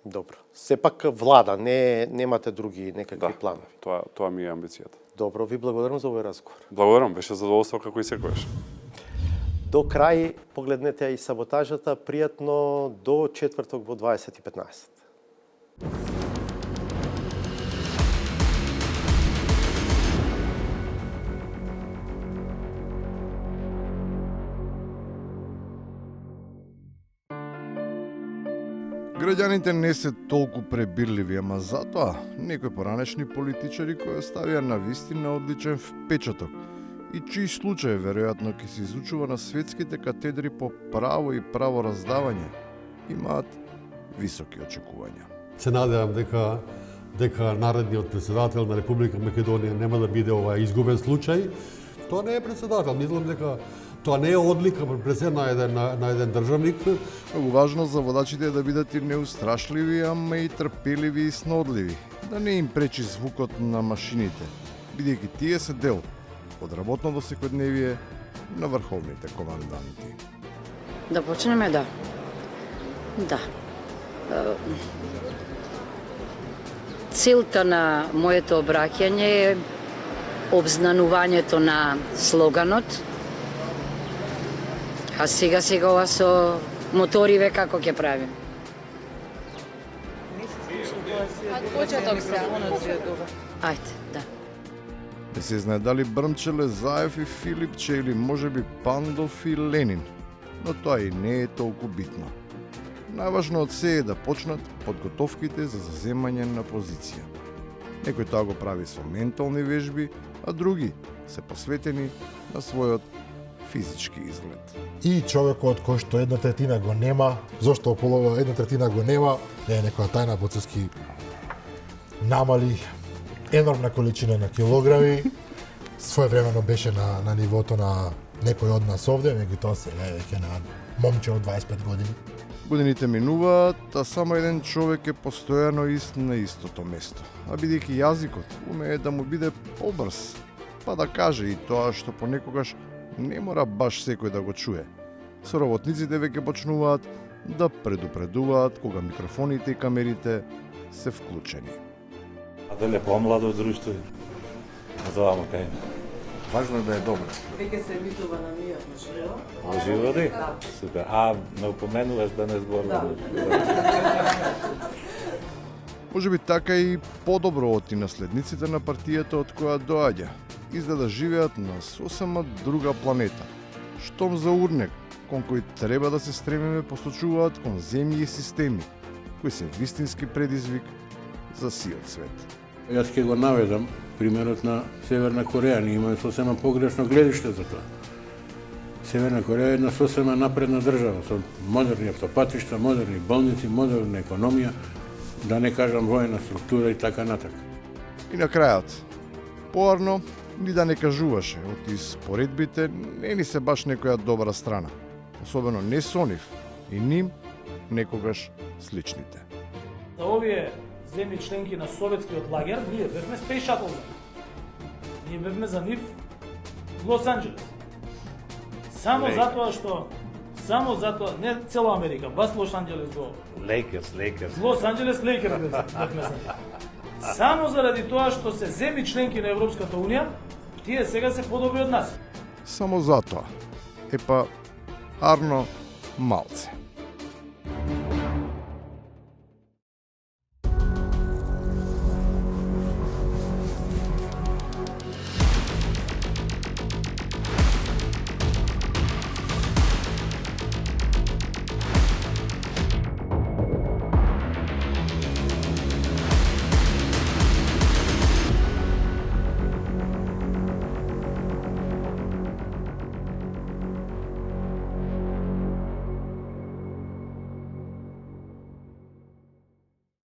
[SPEAKER 1] Добро. Сепак влада, немате други некакви планови.
[SPEAKER 2] Тоа ми е амбицијата.
[SPEAKER 1] Добро, ви благодарам за овој разговор.
[SPEAKER 2] Благодарам, беше задоволство како и секогаш.
[SPEAKER 1] До крај погледнете и саботажата. Пријатно до четврток во 20:15.
[SPEAKER 3] Граѓаните не се толку пребирливи, ама затоа некои поранешни политичари кои оставија на вистина одличен впечаток и чии случај веројатно ќе се изучува на светските катедри по право и правораздавање, имаат високи очекувања.
[SPEAKER 4] Се надевам дека наредниот председател на Република Македонија нема да биде изгубен случај. Тоа не е председател, мислам дека тоа не е одлика на еден државник.
[SPEAKER 3] Многу важно за водачите е да бидат и неустрашливи, ама и трпеливи и снодливи, да не им пречи звукот на машините, бидејќи тие се дел од работното секојдневие на врховните команданти.
[SPEAKER 5] Да почнеме, да. Целта на моето обраќање е обзнанувањето на слоганот, а сега ова со моториве како ќе правим?
[SPEAKER 6] Почеток се, онози е добар.
[SPEAKER 5] Ајде, да.
[SPEAKER 3] Не се знае дали брмчеле Заев и Филипче или можеби Пандов и Ленин, но тоа и не е толку битно. Најважно од се е да почнат подготовките за заземање на позиција. Некој тоа го прави со ментални вежби, а други се посветени на својот физички изглед.
[SPEAKER 6] И човекот кој што 1/3 го нема, зошто околу 1/3 го нема, не е некоја тајна, Боцевски намали енормна количина на килограми, своевремено беше на нивото на некој од нас овде, меѓутоа сега е веќе на момче од 25 години.
[SPEAKER 3] Годините минуваат, а само еден човек е постојано ист на истото место. А бидејќи јазикот умее да му биде побрз, па да каже и тоа што понекогаш не мора баш секој да го чуе. Соработниците веќе почнуваат да предупредуваат кога микрофоните и камерите се вклучени.
[SPEAKER 7] А дали е помладо друштво? Тоа му кај.
[SPEAKER 3] Важно е да е добро.
[SPEAKER 8] Веќе се емитува на мијатно живо.
[SPEAKER 7] Оживо ли? Супер. А ме упоменуваш да не зборувам.
[SPEAKER 3] Можеби така и подобро од и наследниците на партијата од која доаѓа. Изгледа живеат на сосема друга планета. Штом за урнек, кон кој треба да се стремиме, послучуваат кон земји и системи, кои се вистински предизвик за сиот свет.
[SPEAKER 9] Јас ќе го наведам примерот на Северна Кореја. Ние имаме сосема погрешно гледиште за тоа. Северна Кореја е една сосема напредна држава, со модерни автопатишта, модерни болници, модерна економија, да не кажам војна структура и така натака.
[SPEAKER 3] И на крајот, поарно ни да не кажуваше, од испоредбите не ни се баш некоја добра страна, особено не со нив и ним некогаш сличните.
[SPEAKER 10] За овие земји членки на советскиот лагер, ние бевме Space Shuttle за нив. Ние бевме за нив Лос Анџелес. Само затоа, не цела Америка, бас Лос Анџелес го.
[SPEAKER 7] Лейкерс.
[SPEAKER 10] Лос Анџелес Лейкерс бевме за нив. Само заради тоа што се земји членки на Европската Унија, тие сега се подобри од нас.
[SPEAKER 3] Само затоа. Епа, Арно малце.